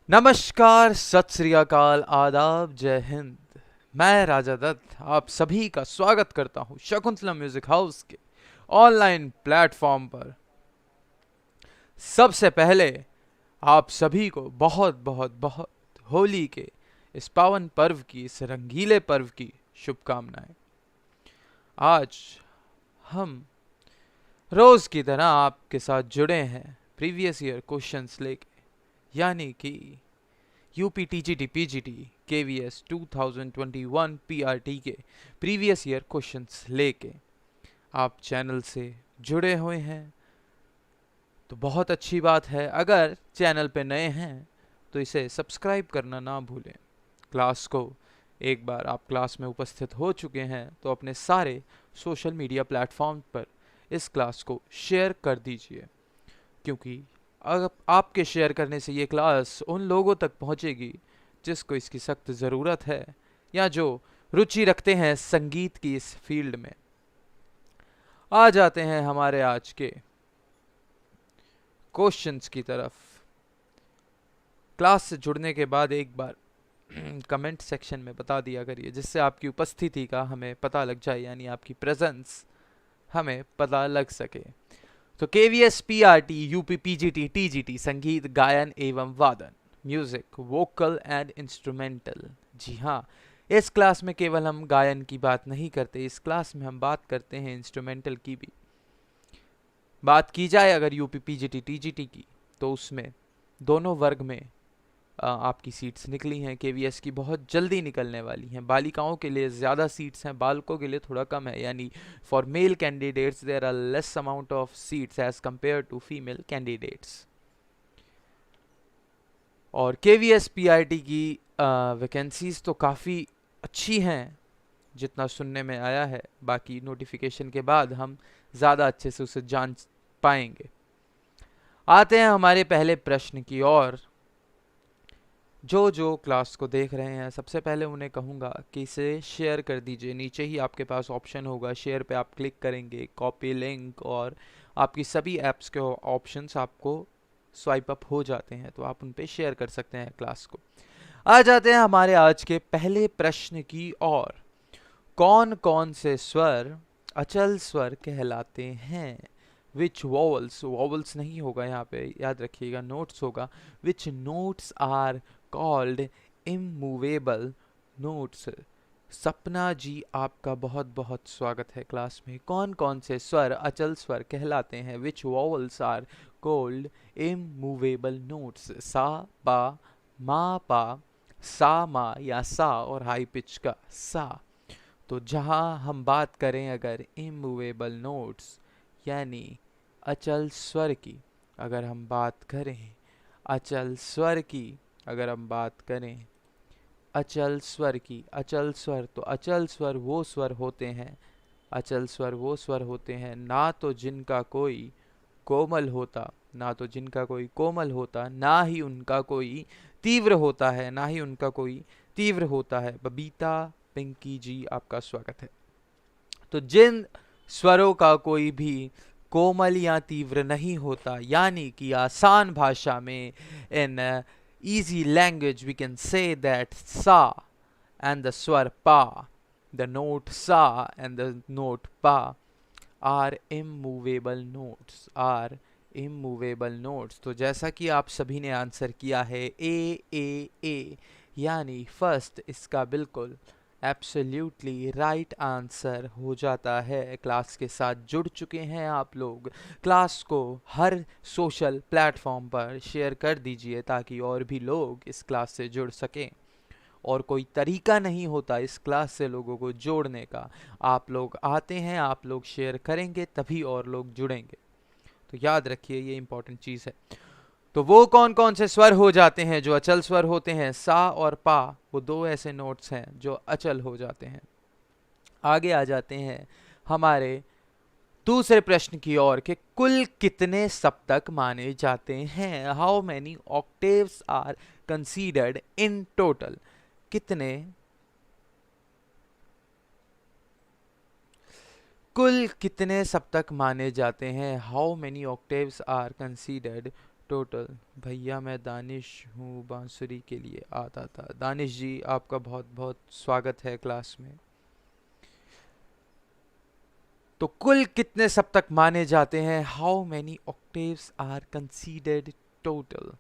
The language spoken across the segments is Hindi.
नमस्कार, सत श्री अकाल, आदाब, जय हिंद। मैं राजा दत्त आप सभी का स्वागत करता हूँ शकुंतला म्यूजिक हाउस के ऑनलाइन प्लेटफॉर्म पर। सबसे पहले आप सभी को बहुत बहुत बहुत होली के इस पावन पर्व की, इस रंगीले पर्व की शुभकामनाएं। आज हम रोज की तरह आपके साथ जुड़े हैं प्रीवियस ईयर क्वेश्चंस लेके, यानी कि UP TGT PGT KVS 2021 PRT के प्रीवियस ईयर क्वेश्चंस लेके आप चैनल से जुड़े हुए हैं तो बहुत अच्छी बात है। अगर चैनल पे नए हैं तो इसे सब्सक्राइब करना ना भूलें। क्लास को एक बार आप क्लास में उपस्थित हो चुके हैं तो अपने सारे सोशल मीडिया प्लेटफॉर्म पर इस क्लास को शेयर कर दीजिए, क्योंकि अगर आपके शेयर करने से ये क्लास उन लोगों तक पहुंचेगी जिसको इसकी सख्त ज़रूरत है, या जो रुचि रखते हैं संगीत की इस फील्ड में। आ जाते हैं हमारे आज के क्वेश्चंस की तरफ। क्लास से जुड़ने के बाद एक बार कमेंट सेक्शन में बता दिया करिए, जिससे आपकी उपस्थिति का हमें पता लग जाए, यानी आपकी प्रेजेंस हमें पता लग सके। तो KVS PRT UP PGT TGT संगीत गायन एवं वादन, म्यूजिक वोकल एंड इंस्ट्रूमेंटल। जी हाँ, इस क्लास में केवल हम गायन की बात नहीं करते, इस क्लास में हम बात करते हैं इंस्ट्रूमेंटल की भी। बात की जाए अगर यूपी पीजीटी टीजीटी की, तो उसमें दोनों वर्ग में आपकी सीट्स निकली हैं। केवीएस की बहुत जल्दी निकलने वाली हैं। बालिकाओं के लिए ज़्यादा सीट्स हैं, बालकों के लिए थोड़ा कम है, यानी for male candidates there are less amount of seats as compare to female candidates. और केवीएस पीआईटी की वैकेंसीज तो काफ़ी अच्छी हैं जितना सुनने में आया है। बाकी नोटिफिकेशन के बाद हम ज़्यादा अच्छे से उसे जान पाएंगे। आते हैं हमारे पहले प्रश्न की ओर। जो क्लास को देख रहे हैं, सबसे पहले उन्हें कहूँगा कि इसे शेयर कर दीजिए। नीचे ही आपके पास ऑप्शन होगा, शेयर पे आप क्लिक करेंगे, कॉपी लिंक और आपकी सभी ऐप्स के ऑप्शंस आपको स्वाइप अप हो जाते हैं, तो आप उन पे शेयर कर सकते हैं क्लास को। आ जाते हैं हमारे आज के पहले प्रश्न की ओर। कौन कौन से स्वर अचल स्वर कहलाते हैं? विच वॉवल्स, वॉवल्स नहीं होगा यहाँ पे, याद रखिएगा, नोट्स होगा। Which notes are called immovable notes. Sapna ji, आपका बहुत बहुत स्वागत है क्लास में। कौन कौन से स्वर अचल स्वर कहलाते हैं? Which vowels are called immovable notes. सा, पा, मा, पा, सा, मा या सा और हाई पिच का सा। तो जहाँ हम बात करें अगर इमूवेबल नोट्स यानी अचल स्वर की, अगर हम बात करें अचल स्वर की, अगर हम बात करें अचल स्वर की, अचल स्वर, तो अचल स्वर वो स्वर होते हैं, अचल स्वर वो स्वर होते हैं ना तो जिनका कोई कोमल होता, ना तो जिनका कोई कोमल होता, ना ही उनका कोई तीव्र होता है, ना ही उनका कोई तीव्र होता है। बबीता पिंकी जी, आपका स्वागत है। तो जिन स्वरों का कोई भी कोमल या तीव्र नहीं होता, यानी कि आसान भाषा में, इन easy language we can say that sa and the swar pa, the note sa and the note pa are immovable notes, are immovable notes। तो जैसा कि आप सभी ने आंसर किया है ए, यानी फर्स्ट, इसका बिल्कुल एब्सोल्युटली राइट आंसर हो जाता है। क्लास के साथ जुड़ चुके हैं आप लोग, क्लास को हर सोशल प्लेटफॉर्म पर शेयर कर दीजिए ताकि और भी लोग इस क्लास से जुड़ सकें। और कोई तरीका नहीं होता इस क्लास से लोगों को जोड़ने का, आप लोग आते हैं, आप लोग शेयर करेंगे तभी और लोग जुड़ेंगे। तो याद रखिए, ये इंपॉर्टेंट चीज़ है। तो वो कौन कौन से स्वर हो जाते हैं जो अचल स्वर होते हैं? सा और पा, वो दो ऐसे नोट्स हैं जो अचल हो जाते हैं। आगे आ जाते हैं हमारे दूसरे प्रश्न की ओर कि कुल कितने सप्तक माने जाते हैं? How many octaves are considered in total. कितने, कुल कितने सप्तक माने जाते हैं? How many octaves are considered total. भैया मैं दानिश हूँ, बांसुरी के लिए आता था। दानिश जी, आपका बहुत बहुत स्वागत है क्लास में। तो कुल कितने सप्तक माने जाते हैं? How many octaves are considered total?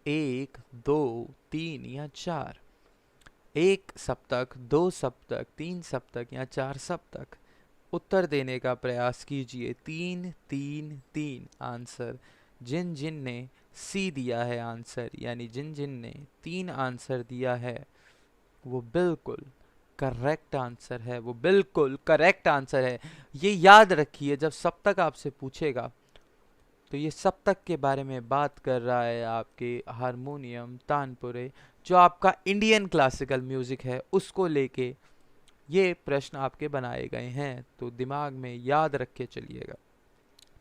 एक, दो, तीन या चार? एक सप्तक, दो सप्तक, तीन सप्तक या चार सप्तक? उत्तर देने का प्रयास कीजिए। तीन तीन तीन आंसर। जिन जिन ने सी दिया है आंसर, यानी जिन जिन ने तीन आंसर दिया है, वो बिल्कुल करेक्ट आंसर है। वो बिल्कुल करेक्ट आंसर है। ये याद रखिए, जब सप्तक आपसे पूछेगा तो ये सप्तक के बारे में बात कर रहा है आपके हारमोनियम, तानपुरे, जो आपका इंडियन क्लासिकल म्यूजिक है, उसको लेके ये प्रश्न आपके बनाए गए हैं। तो दिमाग में याद रख के चलिएगा।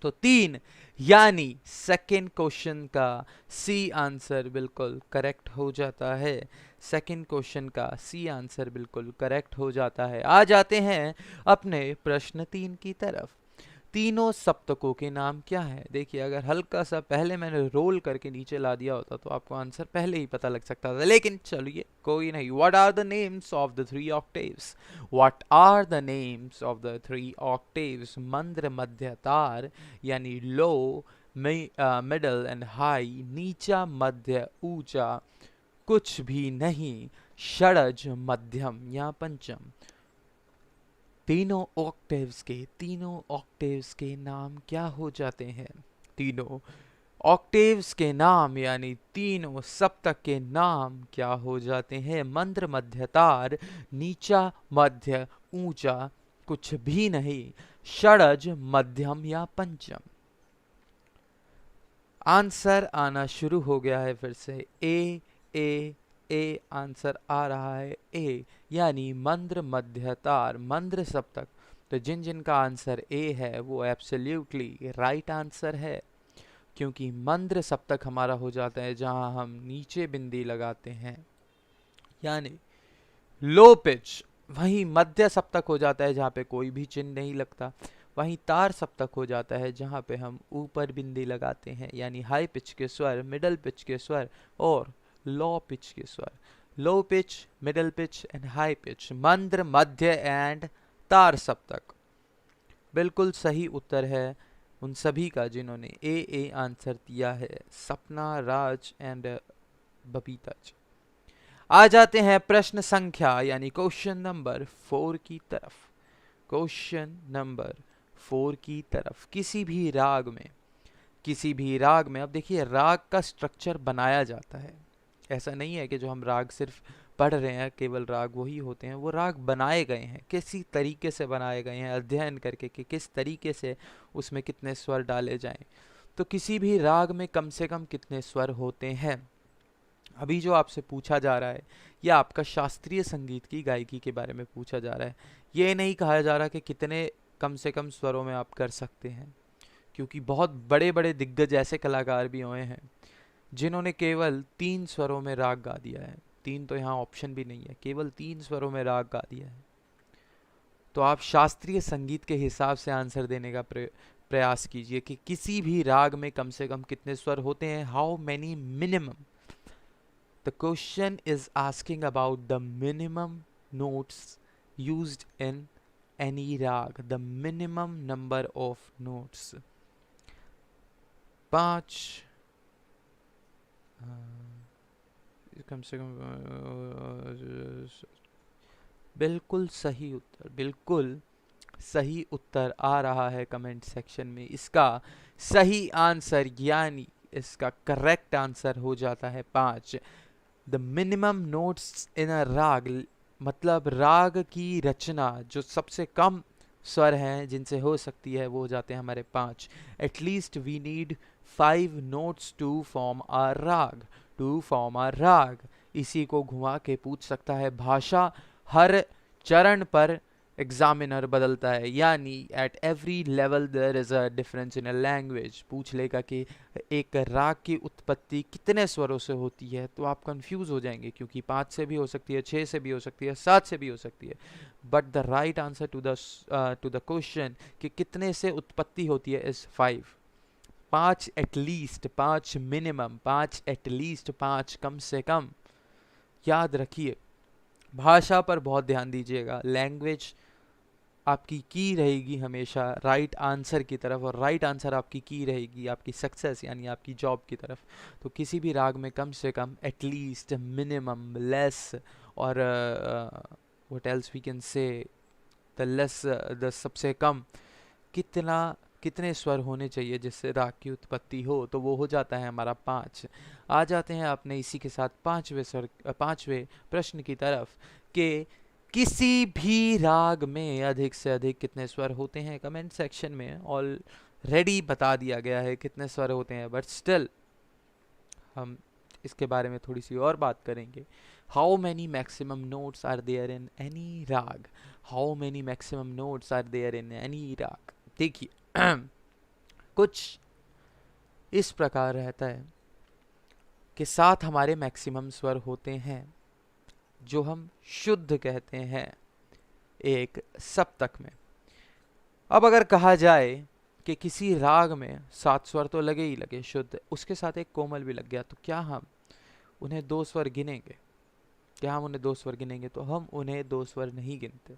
तो तीन, यानी सेकंड क्वेश्चन का सी आंसर बिल्कुल करेक्ट हो जाता है। सेकंड क्वेश्चन का सी आंसर बिल्कुल करेक्ट हो जाता है। आ जाते हैं अपने प्रश्न 3 की तरफ। तीनों सप्तकों के नाम क्या है? देखिए, अगर हल्का सा पहले मैंने रोल करके नीचे ला दिया होता तो आपको आंसर पहले ही पता लग सकता था, लेकिन चलिए कोई नहीं। What are the names of the three octaves? What are the names of the three octaves? मंद्र, मध्य, तार, यानी लो, मिडल एंड हाई, नीचा, मध्य, ऊंचा, कुछ भी नहीं, षडज, मध्यम या पंचम। तीनों ऑक्टेव्स के नाम क्या हो जाते हैं? तीनों ऑक्टेव्स के नाम, यानी तीनों सप्तक के नाम क्या हो जाते हैं? मंद्र, मध्य, तार, नीचा, मध्य, ऊंचा, कुछ भी नहीं, षडज, मध्यम या पंचम। आंसर आना शुरू हो गया है फिर से। ए आंसर आ रहा है ए, यानी मंद्र, मध्य, तार, मंद्र सप्तक। तो जिन जिन का आंसर ए है वो एब्सोल्युटली राइट आंसर है, क्योंकि मंद्र सप्तक हमारा हो जाता है जहां हम नीचे बिंदी लगाते हैं, यानी लो पिच। वहीं मध्य सप्तक हो जाता है जहाँ पे कोई भी चिन्ह नहीं लगता। वहीं तार सप्तक हो जाता है जहाँ पे हम ऊपर बिंदी लगाते हैं, यानी हाई पिच के स्वर, मिडल पिच के स्वर और लो पिच के स्वर। Low pitch, middle pitch and high pitch, मंद्र, मध्य एंड तार सप्तक। बिल्कुल सही उत्तर है उन सभी का जिन्होंने ए आंसर दिया है, सपना, राज एंड बबीता जी। आ जाते हैं प्रश्न संख्या, यानी क्वेश्चन नंबर 4 की तरफ। क्वेश्चन नंबर 4 की तरफ। किसी भी राग में, अब देखिए, राग का स्ट्रक्चर बनाया जाता है। ऐसा नहीं है कि जो हम राग सिर्फ पढ़ रहे हैं केवल राग वही होते हैं। वो राग बनाए गए हैं, किसी तरीके से बनाए गए हैं, अध्ययन करके कि किस तरीके से उसमें कितने स्वर डाले जाएं। तो किसी भी राग में कम से कम कितने स्वर होते हैं? अभी जो आपसे पूछा जा रहा है, ये आपका शास्त्रीय संगीत की गायकी के बारे में पूछा जा रहा है। ये नहीं कहा जा रहा कि कितने कम से कम स्वरों में आप कर सकते हैं, क्योंकि बहुत बड़े बड़े दिग्गज ऐसे कलाकार भी हुए हैं जिन्होंने केवल 3 स्वरों में राग गा दिया है। 3 तो यहाँ ऑप्शन भी नहीं है, केवल 3 स्वरों में राग गा दिया है। तो आप शास्त्रीय संगीत के हिसाब से आंसर देने का प्रयास कीजिए कि किसी भी राग में कम से कम कितने स्वर होते हैं। How many minimum? The question is asking about the minimum notes used in any rag, the minimum number of notes. 5 कम से कम बिल्कुल सही उत्तर, बिल्कुल सही उत्तर आ रहा है कमेंट सेक्शन में। इसका सही आंसर, यानी इसका करेक्ट आंसर हो जाता है 5। द मिनिमम नोट्स इन अ राग, मतलब राग की रचना जो सबसे कम स्वर हैं जिनसे हो सकती है, वो हो जाते हैं हमारे 5। At least we need 5 notes to form a raga. इसी को घुमा के पूछ सकता है। भाषा हर चरण पर एग्जामिनर बदलता है, यानी at every level there is a difference in a language. पूछ लेगा कि एक राग की उत्पत्ति कितने स्वरों से होती है, तो आप कंफ्यूज हो जाएंगे, क्योंकि 5 से भी हो सकती है, 6 से भी हो सकती है, 7 से भी हो सकती है। But the right answer to the question कि कितने से उत्पत्ति होती है इज 5। 5 एटलीस्ट, 5 मिनिमम, 5 एटलीस्ट, 5 कम से कम। याद रखिए, भाषा पर बहुत ध्यान दीजिएगा। लैंग्वेज आपकी की रहेगी हमेशा राइट आंसर की तरफ, और राइट आंसर आपकी की रहेगी आपकी सक्सेस यानी आपकी जॉब की तरफ। तो किसी भी राग में कम से कम, एटलीस्ट, मिनिमम, लेस, और what else we can say, the less, the सबसे कम, कितने स्वर होने चाहिए जिससे राग की उत्पत्ति हो, तो वो हो जाता है हमारा 5। आ जाते हैं अपने इसी के साथ पांचवें प्रश्न की तरफ, कि किसी भी राग में अधिक से अधिक कितने स्वर होते हैं। कमेंट सेक्शन में ऑलरेडी बता दिया गया है कितने स्वर होते हैं, बट स्टिल हम इसके बारे में थोड़ी सी और बात करेंगे। How many maximum notes are there in any raga, how many maximum notes are there in any raga. देखिए कुछ इस प्रकार रहता है कि 7 हमारे मैक्सिमम स्वर होते हैं जो हम शुद्ध कहते हैं एक सप्तक में। अब अगर कहा जाए कि किसी राग में 7 स्वर तो लगे ही लगे शुद्ध, उसके साथ एक कोमल भी लग गया, तो क्या हम उन्हें 2 स्वर गिनेंगे? क्या हम उन्हें 2 स्वर गिनेंगे? तो हम उन्हें 2 स्वर नहीं गिनते।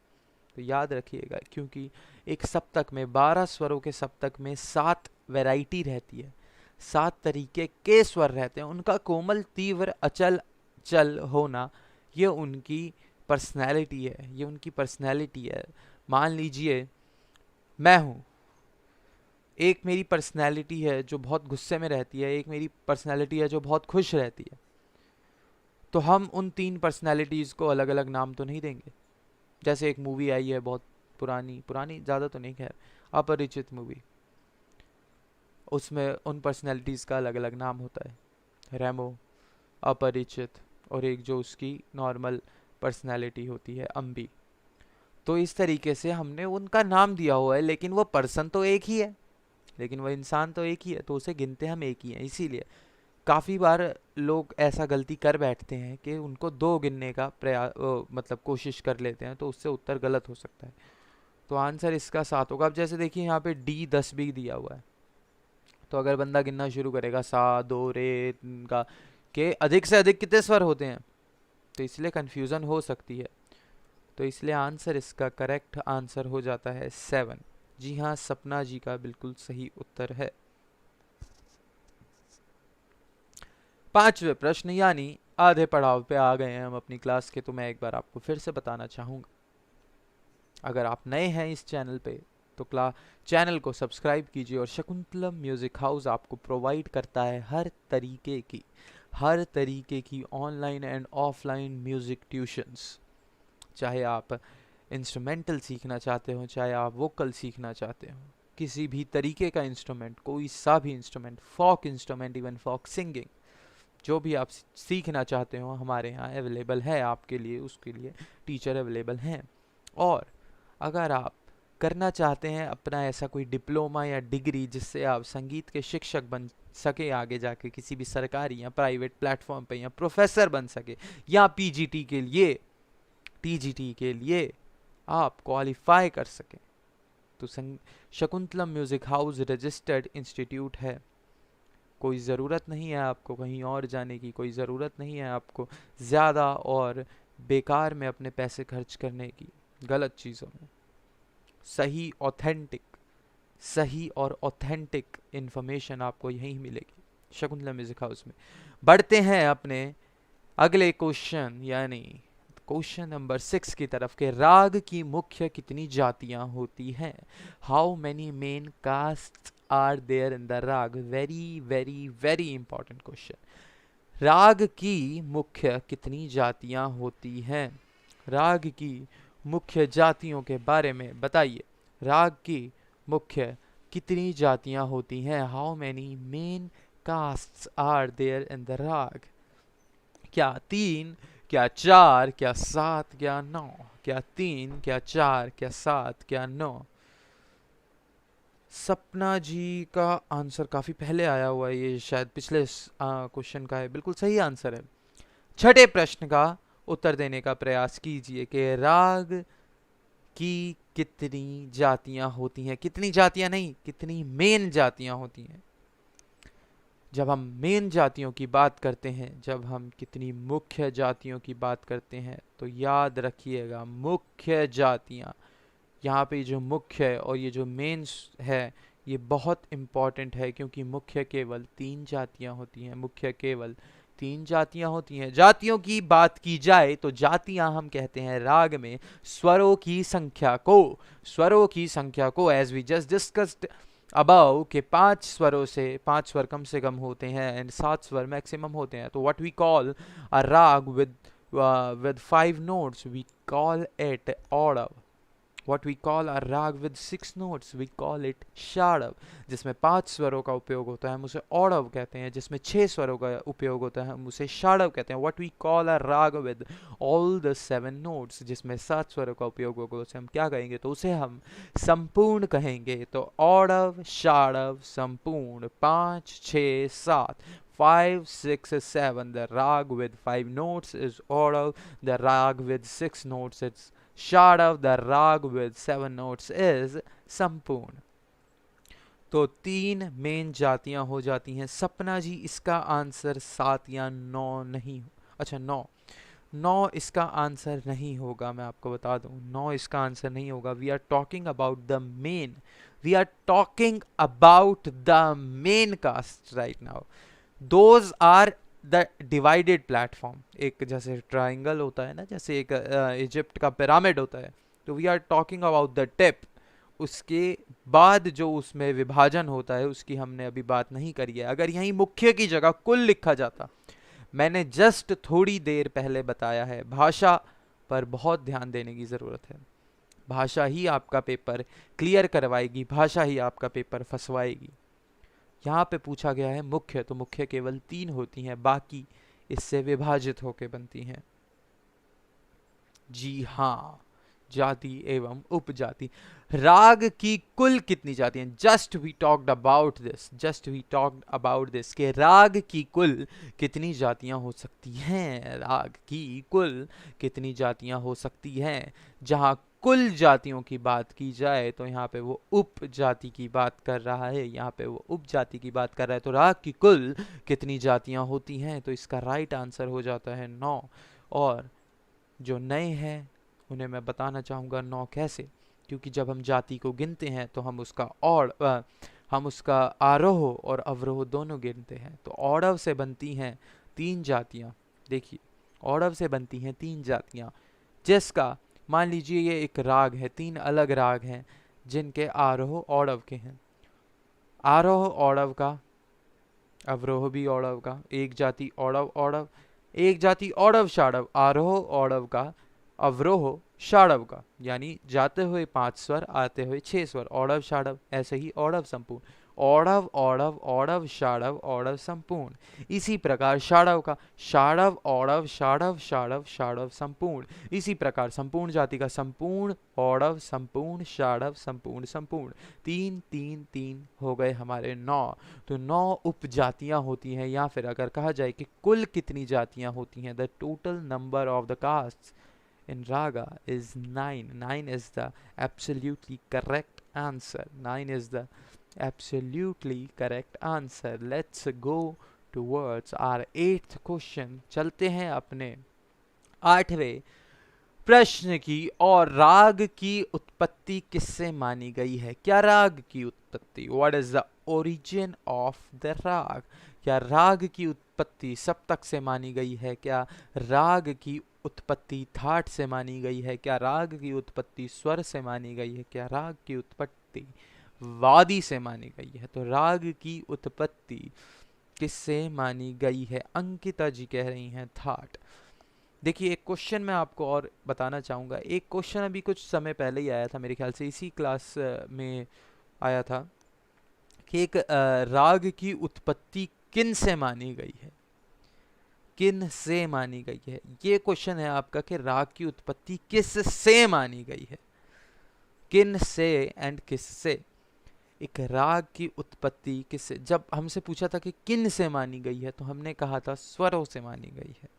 तो याद रखिएगा, क्योंकि एक सप्तक में 12 स्वरों के सप्तक में 7 वैरायटी रहती है, 7 तरीके के स्वर रहते हैं। उनका कोमल, तीव्र, अचल, चल होना, ये उनकी पर्सनैलिटी है, ये उनकी पर्सनैलिटी है। मान लीजिए मैं हूँ, एक मेरी पर्सनैलिटी है जो बहुत गुस्से में रहती है, एक मेरी पर्सनैलिटी है जो बहुत खुश रहती है। तो हम उन 3 पर्सनैलिटीज़ को अलग अलग नाम तो नहीं देंगे। जैसे एक मूवी आई है बहुत पुरानी ज़्यादा तो नहीं, खैर, अपरिचित मूवी, उसमें उन पर्सनैलिटीज़ का अलग अलग नाम होता है, रेमो, अपरिचित, और एक जो उसकी नॉर्मल पर्सनैलिटी होती है, अम्बी। तो इस तरीके से हमने उनका नाम दिया हुआ है, लेकिन वो पर्सन तो एक ही है, लेकिन वो इंसान तो एक ही है, तो उसे गिनते हम एक ही हैं। इसीलिए काफ़ी बार लोग ऐसा गलती कर बैठते हैं कि उनको 2 गिनने का प्रयास मतलब कोशिश कर लेते हैं, तो उससे उत्तर गलत हो सकता है। तो आंसर इसका 7 होगा। अब जैसे देखिए यहाँ पे D10 भी दिया हुआ है, तो अगर बंदा गिनना शुरू करेगा सा, दो, रे, का, के अधिक से अधिक कितने स्वर होते हैं, तो इसलिए कंफ्यूजन हो सकती है। तो इसलिए आंसर, इसका करेक्ट आंसर हो जाता है 7। जी हाँ, सपना जी का बिल्कुल सही उत्तर है। 5वें प्रश्न, यानी आधे पड़ाव पे आ गए हैं हम अपनी क्लास के, तो मैं एक बार आपको फिर से बताना चाहूँगा। अगर आप नए हैं इस चैनल पे तो चैनल को सब्सक्राइब कीजिए, और शकुंतलम म्यूज़िक हाउस आपको प्रोवाइड करता है हर तरीके की online and offline music tuitions. चाहे आप इंस्ट्रूमेंटल सीखना चाहते हो, चाहे आप वोकल सीखना चाहते हो, किसी भी तरीके का इंस्ट्रूमेंट, कोई सा भी instrument, folk instrument, even folk singing, जो भी आप सीखना चाहते हो हमारे यहाँ अवेलेबल है आपके लिए, उसके लिए टीचर अवेलेबल हैं। और अगर आप करना चाहते हैं अपना ऐसा कोई डिप्लोमा या डिग्री जिससे आप संगीत के शिक्षक बन सके, आगे जाके किसी भी सरकारी या प्राइवेट प्लेटफॉर्म पे, या प्रोफेसर बन सके, या पीजीटी के लिए, टीजीटी के लिए आप क्वालिफाई कर सकें, तो Shakuntalam music house registered institute है। कोई ज़रूरत नहीं है आपको कहीं और जाने की, कोई ज़रूरत नहीं है आपको ज़्यादा और बेकार में अपने पैसे खर्च करने की गलत चीज़ों में। सही और ऑथेंटिक इन्फॉर्मेशन आपको यहीं मिलेगी शकुंतलम म्यूज़िक हाउस में। बढ़ते हैं अपने अगले क्वेश्चन, यानी क्वेश्चन नंबर 6 की तरफ, के राग की मुख्य कितनी जातियां होती हैं? How many main caste are there in the raga? Very very very important question. राग की मुख्य कितनी जातियां होती हैं? राग की मुख्य जातियों के बारे में बताइए। राग की मुख्य कितनी जातियां होती हैं? How many main castes are there in the raga? क्या 3, क्या 4, क्या 7, क्या 9? क्या 3, क्या 4, क्या 7, क्या 9? सपना जी का आंसर काफ़ी पहले आया हुआ है, ये शायद पिछले क्वेश्चन का है। बिल्कुल सही आंसर है। 6ठे प्रश्न का उत्तर देने का प्रयास कीजिए कि राग की कितनी जातियां होती हैं? कितनी जातियां नहीं, कितनी मेन जातियां होती हैं? जब हम मेन जातियों की बात करते हैं, जब हम कितनी मुख्य जातियों की बात करते हैं, तो याद रखिएगा मुख्य जातियाँ, यहाँ पे जो मुख्य है और ये जो मेन है, ये बहुत इम्पॉर्टेंट है, क्योंकि मुख्य केवल 3 जातियाँ होती हैं। मुख्य केवल 3 जातियाँ होती हैं। जातियों की बात की जाए तो जातियाँ हम कहते हैं राग में स्वरों की संख्या को, स्वरों की संख्या को, as we just discussed about के 5 स्वरों से 5 स्वर कम से कम होते हैं एंड 7 स्वर मैक्सिमम होते हैं। तो व्हाट वी कॉल अ राग with 5 notes, we call it ऑडव। What we call a rag with 6 notes, we call it शाड़व। जिसमें 5 स्वरों का उपयोग होता है हम उसे ऑडव कहते हैं, जिसमें 6 स्वरों का उपयोग होता है हम उसे शाड़व कहते हैं। What we call a rag with all the 7 notes, जिसमें 7 स्वरों का उपयोग होगा उसे हम क्या कहेंगे, तो उसे हम संपूर्ण कहेंगे। तो ऑडव, शाड़व, संपूर्ण, 5, 6, 7, 5, 6, 7. The rag with 5 notes is Orav. The rag with 6 notes is Shadav. The rag with 7 notes is संपूर्ण। तो 3 मेन जातियां हो जाती हैं। सपना जी इसका आंसर 7 या 9 नहीं, अच्छा 9, 9 इसका आंसर नहीं होगा। मैं आपको बता दूं 9 इसका आंसर नहीं होगा। We are talking about the main, we are talking about the main caste right now. Those are the divided platform. एक जैसे ट्राइंगल होता है ना, जैसे एक इजिप्ट का पिरामिड होता है, तो we are talking about the tip. उसके बाद जो उसमें विभाजन होता है उसकी हमने अभी बात नहीं करी है। अगर यहीं मुख्य की जगह कुल लिखा जाता, मैंने जस्ट थोड़ी देर पहले बताया है, भाषा पर बहुत ध्यान देने की ज़रूरत है। भाषा ही आपका पेपर क्लियर करवाएगी, भाषा ही आपका पेपर फंसवाएगी। यहाँ पे पूछा गया है मुख्य, तो मुख्य केवल 3 होती हैं, बाकी इससे विभाजित होकर बनती हैं। जी हाँ, जाति एवं उपजाति। राग की कुल कितनी जाति हैं? Just we talked about this, just we talked about this कि राग की कुल कितनी जातियां हो सकती हैं। राग की कुल कितनी जातियां हो सकती हैं। जहां कुल जातियों की बात की जाए तो यहाँ पे वो उपजाति की बात कर रहा है, यहाँ पे वो उपजाति की बात कर रहा है। तो राग की कुल कितनी जातियां होती हैं, तो इसका राइट आंसर हो जाता है 9। और जो नए हैं उन्हें मैं बताना चाहूँगा 9 कैसे, क्योंकि जब हम जाति को गिनते हैं तो हम उसका आरोह और अवरोह दोनों गिनते हैं। तो औडव से बनती हैं 3 जातियाँ। देखिए, औडव से बनती हैं 3 जातियाँ, जिसका मान लीजिए ये एक राग है, 3 अलग राग हैं जिनके आरोह औडव के हैं। आरोह औडव का, अवरोह भी औडव का, एक जाति औडव औडव, एक जाति औडव शाडव, आरोह औडव का, अवरोह शाडव का, यानी जाते हुए 5 स्वर, आते हुए 6 स्वर, औडव शाडव। ऐसे ही औडव संपूर्ण, औडव औडव औडव शाडव औडव संपूर्ण। इसी प्रकार शाडव का, शाडव औडव शाडव शाडव शाडव संपूर्ण। इसी प्रकार संपूर्ण जाति का, संपूर्ण औडव संपूर्ण शाडव संपूर्ण संपूर्ण। 3 3 3 हो गए हमारे 9। तो 9 उपजातियां होती हैं, या फिर अगर कहा जाए कि कुल कितनी जातियां होती हैं, the total number of the caste in raga is 9. 9 is the absolutely correct answer. 9 is the absolutely correct answer. Let's go towards our 8th question. चलते हैं अपने 8वें प्रश्न की। और राग की उत्पत्ति किससे मानी गई है? क्या राग की उत्पत्ति, what is the origin of the raga? क्या राग की उत्पत्ति सप्तक से मानी गई है? क्या राग की उत्पत्ति थाट से मानी गई है? क्या राग की उत्पत्ति स्वर से मानी गई है? क्या राग की उत्पत्ति वादी से मानी गई है? तो राग की उत्पत्ति किससे मानी गई है? अंकिता जी कह रही हैं थाट। देखिए, एक क्वेश्चन मैं आपको और बताना चाहूँगा। एक क्वेश्चन अभी कुछ समय पहले ही आया था, मेरे ख्याल से इसी क्लास में आया था, कि एक राग की उत्पत्ति किन से मानी गई है, किन से मानी गई है। ये क्वेश्चन है आपका कि राग की उत्पत्ति किस से मानी गई है, किन से एंड किस से। एक राग की उत्पत्ति किससे, जब हमसे पूछा था कि किन से मानी गई है, तो हमने कहा था स्वरों से मानी गई है।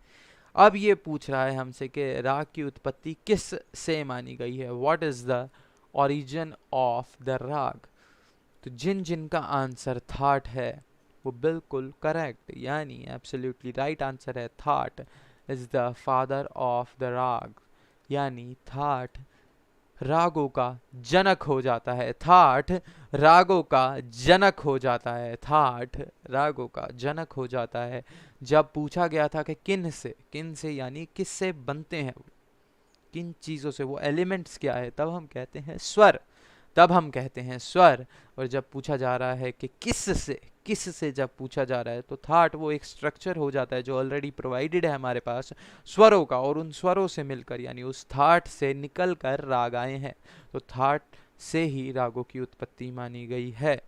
अब ये पूछ रहा है हमसे कि राग की उत्पत्ति किस से मानी गई है, what is the origin of the राग। तो जिन जिन का आंसर थाट है वो बिल्कुल करेक्ट, यानी एब्सोल्युटली राइट आंसर है thaat is the father of the raga, यानी थाट रागों का जनक हो जाता है। थाट रागों का जनक हो जाता है। थाट रागों का जनक हो जाता है। जब पूछा गया था कि किन से यानी किससे बनते हैं, किन चीज़ों से, वो एलिमेंट्स क्या है, तब हम कहते हैं स्वर, तब हम कहते हैं स्वर। और जब पूछा जा रहा है कि किस से जब पूछा जा रहा है, तो थाट वो एक स्ट्रक्चर हो जाता है जो ऑलरेडी प्रोवाइडेड है हमारे पास स्वरों का, और उन स्वरों से मिलकर यानी उस थाट से निकल कर राग आए हैं। तो थाट से ही रागों की उत्पत्ति मानी गई है।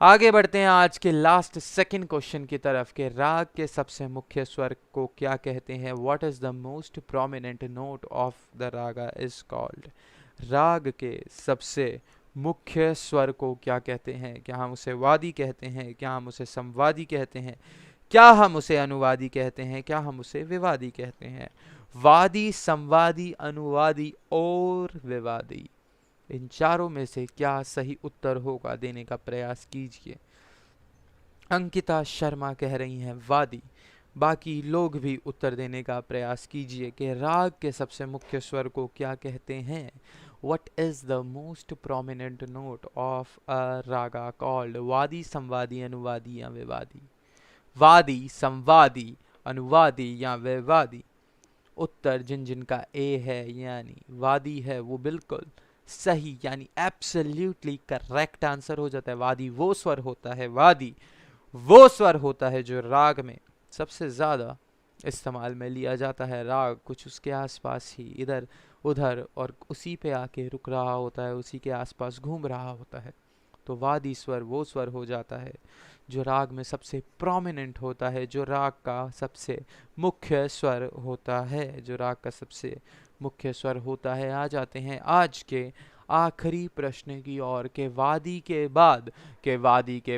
आगे बढ़ते हैं आज के लास्ट सेकंड क्वेश्चन की तरफ कि राग के सबसे मुख्य स्वर को क्या कहते हैं। What is the most prominent note of the Raga is called. राग के सबसे मुख्य स्वर को क्या कहते हैं? क्या हम उसे वादी कहते हैं, क्या हम उसे संवादी कहते हैं, क्या हम उसे अनुवादी कहते हैं, क्या हम उसे विवादी कहते हैं? वादी, संवादी, अनुवादी और विवादी, इन चारों में से क्या सही उत्तर होगा, देने का प्रयास कीजिए। अंकिता शर्मा कह रही हैं वादी। बाकी लोग भी उत्तर देने का प्रयास कीजिए कि राग के सबसे मुख्य स्वर को क्या कहते हैं। What is the most prominent note of a raga called? वादी, संवादी, अनुवादी या विवादी? वादी, संवादी, अनुवादी या विवादी? उत्तर जिन जिन का ए है यानी वादी है वो बिल्कुल सही यानी एब्सोल्युटली करेक्ट आंसर हो जाता है। वादी वो स्वर होता है, वादी वो स्वर होता है जो राग में सबसे ज़्यादा इस्तेमाल में लिया जाता है। राग कुछ उसके आसपास ही इधर उधर और उसी पे आके रुक रहा होता है, उसी के आसपास घूम रहा होता है। तो वादी स्वर वो स्वर हो जाता है जो राग में सबसे प्रोमिनेंट होता है, जो राग का सबसे मुख्य स्वर होता है, जो राग का सबसे मुख्य स्वर होता है। आ जाते हैं आज के आखिरी प्रश्न की ओर के वादी के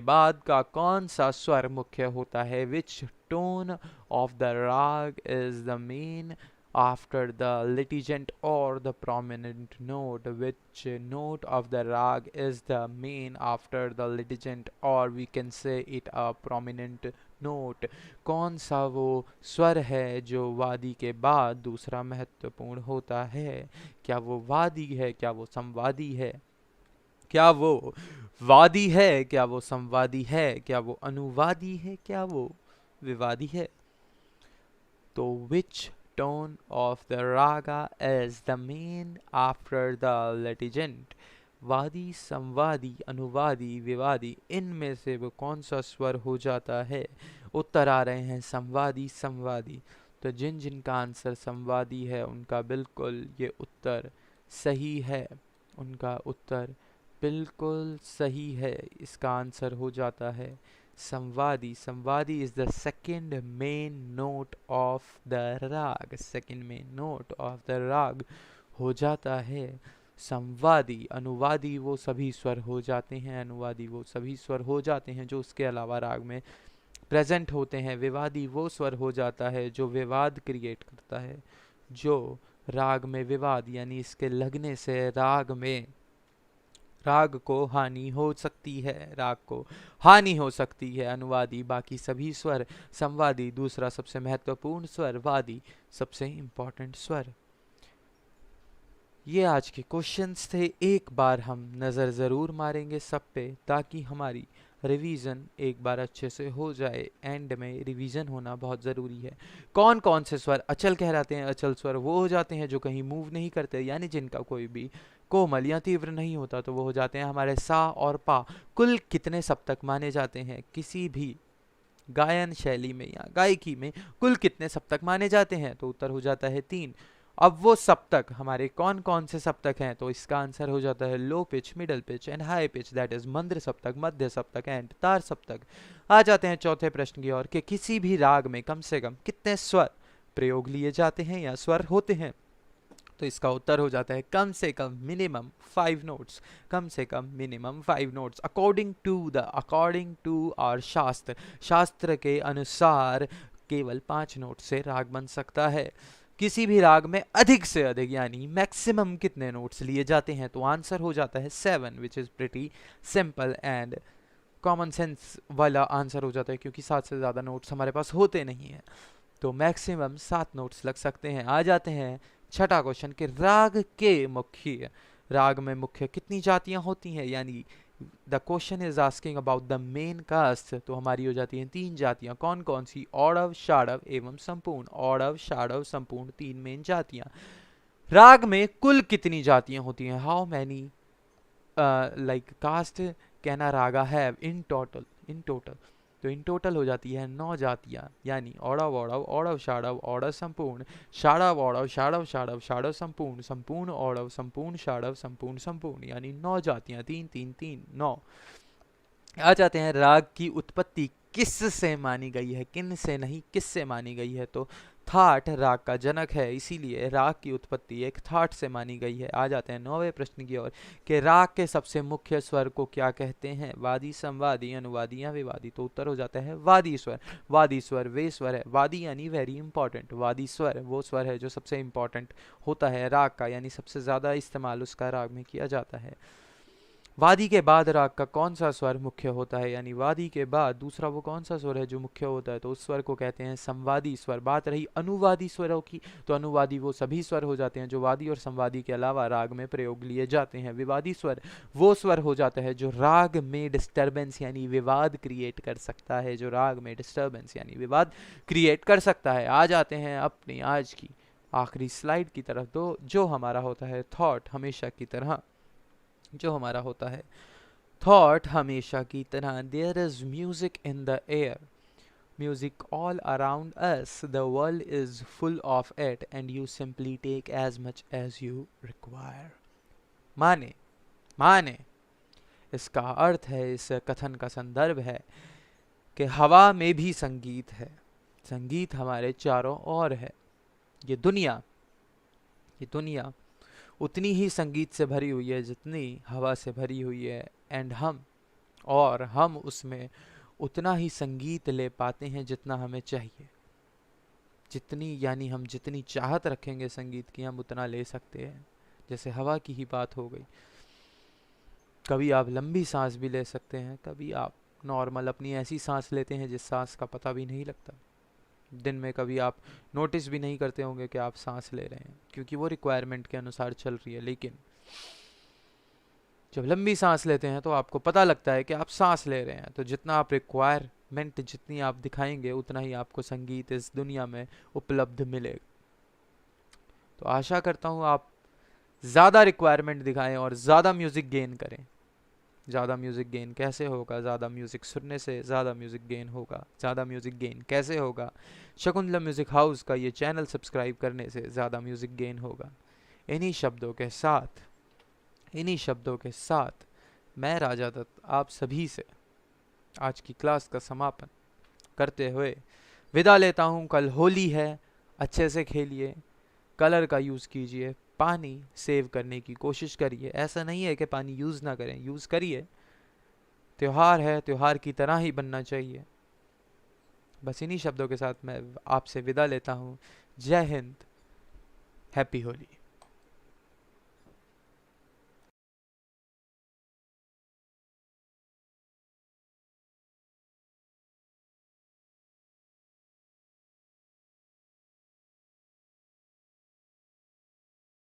बाद का कौन सा स्वर मुख्य होता है। विच टोन ऑफ द राग is the main after the litigant or the prominent note? Which note of the rag is the main after the litigant or we can say it a prominent note? कौन सा वो स्वर है जो वादी के बाद दूसरा महत्वपूर्ण होता है? क्या वो वादी है, क्या वो संवादी है, क्या वो वादी है, क्या वो संवादी है, क्या वो अनुवादी है, क्या वो विवादी है? तो which tone of the raga is the main after the litigant? वादी, संवादी, अनुवादी, विवादी, इनमें से वो कौन सा स्वर हो जाता है? उत्तर आ रहे हैं संवादी, संवादी। तो जिन जिन का आंसर संवादी है उनका बिल्कुल ये उत्तर सही है, उनका उत्तर बिल्कुल सही है। इसका आंसर हो जाता है संवादी। Samvadi is the second main note of the raga, second main note of the raga हो जाता है संवादी। अनुवादी वो सभी स्वर हो जाते हैं, अनुवादी वो सभी स्वर हो जाते हैं जो उसके अलावा राग में प्रेजेंट होते हैं। विवादी वो स्वर हो जाता है जो विवाद क्रिएट करता है, जो राग में विवाद यानी इसके लगने से राग को हानि हो सकती है, राग को हानि हो सकती है। अनुवादी बाकी सभी स्वर, संवादी दूसरा सबसे महत्वपूर्ण स्वर, वादी सबसे इंपॉर्टेंट स्वर। ये आज के क्वेश्चंस थे। एक बार हम नज़र ज़रूर मारेंगे सब पे ताकि हमारी रिवीजन एक बार अच्छे से हो जाए। एंड में रिवीजन होना बहुत ज़रूरी है। कौन कौन से स्वर अचल कहलाते हैं? अचल स्वर वो हो जाते हैं जो कहीं मूव नहीं करते, यानी जिनका कोई भी कोमल या तीव्र नहीं होता, तो वो हो जाते हैं हमारे सा और पा। कुल कितने सप्तक माने जाते हैं किसी भी गायन शैली में या गायकी में? कुल कितने सप्तक माने जाते हैं? तो उत्तर हो जाता है 3। अब वो सप्तक हमारे कौन कौन से सप्तक हैं? तो इसका आंसर हो जाता है low pitch, middle pitch and high pitch, that is mandra saptak, madhya सप्तक एंड तार सप्तक। आ जाते हैं चौथे प्रश्न की ओर कि किसी भी राग में कम से कम कितने स्वर प्रयोग लिए जाते हैं या स्वर होते हैं? तो इसका उत्तर हो जाता है कम से कम मिनिमम 5 नोट्स, कम से कम मिनिमम 5 नोट्स। अकॉर्डिंग टू और शास्त्र के अनुसार केवल 5 नोट से राग बन सकता है। किसी भी राग में अधिक से अधिक यानी मैक्सिमम कितने नोट्स लिए जाते हैं? तो आंसर हो जाता है 7, which is pretty simple and common sense वाला आंसर हो जाता है, क्योंकि 7 से ज़्यादा नोट्स हमारे पास होते नहीं हैं, तो मैक्सिमम 7 नोट्स लग सकते हैं। आ जाते हैं छठा क्वेश्चन के राग के मुख्य। राग में मुख्य कितनी जातियां होती हैं, यानी the question is asking about the main caste, तो हमारी हो जाती हैं 3 जातियां। कौन कौन सी? औड़व, शाड़व एवं संपूर्ण। औड़व, शाड़व, संपूर्ण, 3 मेन जातियां। राग में कुल कितनी जातियां होती हैं? How many like caste can a raga have in total? In total, तो इन टोटल हो जाती है 9 जातियां, यानी औड़व औड़व, औड़व शाड़व, औड़व संपूर्ण, शाड़व औड़व, शाड़व शाड़व, शाड़व संपूर्ण, संपूर्ण औड़व, संपूर्ण शाड़व, संपूर्ण संपूर्ण, यानी 9 जातियां। 3 3 3 9। आ जाते हैं राग की उत्पत्ति किस से मानी गई है, किन से नहीं, किस से मानी गई है? तो थाट राग का जनक है, इसीलिए राग की उत्पत्ति एक थाट से मानी गई है। आ जाते हैं 9वें प्रश्न की ओर कि राग के सबसे मुख्य स्वर को क्या कहते हैं? वादी, संवादी, अनुवादी या विवादी? तो उत्तर हो जाता है वादी स्वर। वादी स्वर वे स्वर है, वादी यानी वेरी इंपॉर्टेंट, वादी स्वर वो स्वर है जो सबसे इंपॉर्टेंट होता है राग का, यानी सबसे ज़्यादा इस्तेमाल उसका राग में किया जाता है। वादी के बाद राग का कौन सा स्वर मुख्य होता है, यानी वादी के बाद दूसरा वो कौन सा स्वर है जो मुख्य होता है? तो उस स्वर को कहते हैं संवादी स्वर। बात रही अनुवादी स्वरों की, तो अनुवादी वो सभी स्वर हो जाते हैं जो वादी और संवादी के अलावा राग में प्रयोग लिए जाते हैं। विवादी स्वर वो स्वर हो जाता है जो राग में डिस्टर्बेंस यानी विवाद क्रिएट कर सकता है, जो राग में डिस्टर्बेंस यानी विवाद क्रिएट कर सकता है। आ जाते हैं अपनी आज की आखिरी स्लाइड की तरफ, तो जो हमारा होता है थॉट, हमेशा की तरह जो हमारा होता है थॉट हमेशा की तरह। There is music in the air, music all around us, the world is full of it and you simply take as much as you require. माने माने इसका अर्थ है, इस कथन का संदर्भ है कि हवा में भी संगीत है, संगीत हमारे चारों ओर है। ये दुनिया उतनी ही संगीत से भरी हुई है जितनी हवा से भरी हुई है, एंड हम उसमें उतना ही संगीत ले पाते हैं जितना हमें चाहिए। जितनी यानी हम जितनी चाहत रखेंगे संगीत की, हम उतना ले सकते हैं। जैसे हवा की ही बात हो गई, कभी आप लंबी सांस भी ले सकते हैं, कभी आप नॉर्मल अपनी ऐसी सांस लेते हैं जिस सांस का पता भी नहीं लगता। दिन में कभी आप नोटिस भी नहीं करते होंगे कि आप सांस ले रहे हैं, क्योंकि वो रिक्वायरमेंट के अनुसार चल रही है। लेकिन जब लंबी सांस लेते हैं तो आपको पता लगता है कि आप सांस ले रहे हैं। तो जितना आप रिक्वायरमेंट जितनी आप दिखाएंगे, उतना ही आपको संगीत इस दुनिया में उपलब्ध मिलेगा। तो आशा करता हूँ आप ज़्यादा रिक्वायरमेंट दिखाएं और ज़्यादा म्यूज़िक गेन करें। ज़्यादा म्यूज़िक गेन कैसे होगा? ज़्यादा म्यूज़िक सुनने से ज़्यादा म्यूज़िक गेन होगा। ज़्यादा म्यूज़िक गेन कैसे होगा? शकुंतला म्यूज़िक हाउस का ये चैनल सब्सक्राइब करने से ज़्यादा म्यूज़िक गेन होगा। इन्हीं शब्दों के साथ मैं राजा दत्त आप सभी से आज की क्लास का समापन करते हुए विदा लेता हूँ। कल होली है, अच्छे से खेलिए, कलर का यूज़ कीजिए, पानी सेव करने की कोशिश करिए। ऐसा नहीं है कि पानी यूज़ ना करें, यूज़ करिए। त्योहार है, त्योहार की तरह ही बनना चाहिए। बस इन्हीं शब्दों के साथ मैं आपसे विदा लेता हूँ। जय हिंद, हैप्पी होली।